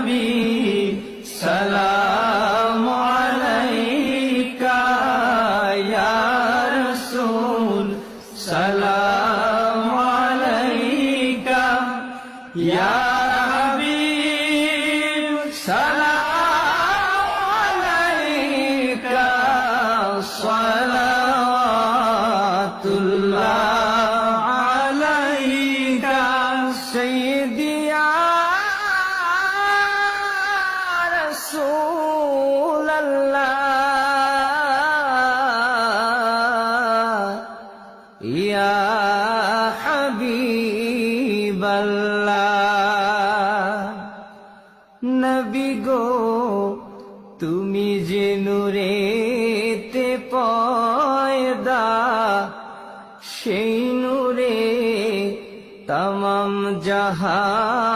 নবী সালাম আলাইকা ইয়া রাসূল সালাম আলাইকা ইয়া হাবিব সালাম আলাইকা সালাওয়াতুল্লাহ আলাইকা সাইয়্যিদি ইয়া রাসূলাল্লাহ ইয়া হাবিবাল্লাহ। নবী গো তুমি যে নূরেতে পয়দা, সেই নূরে তমাম জাহান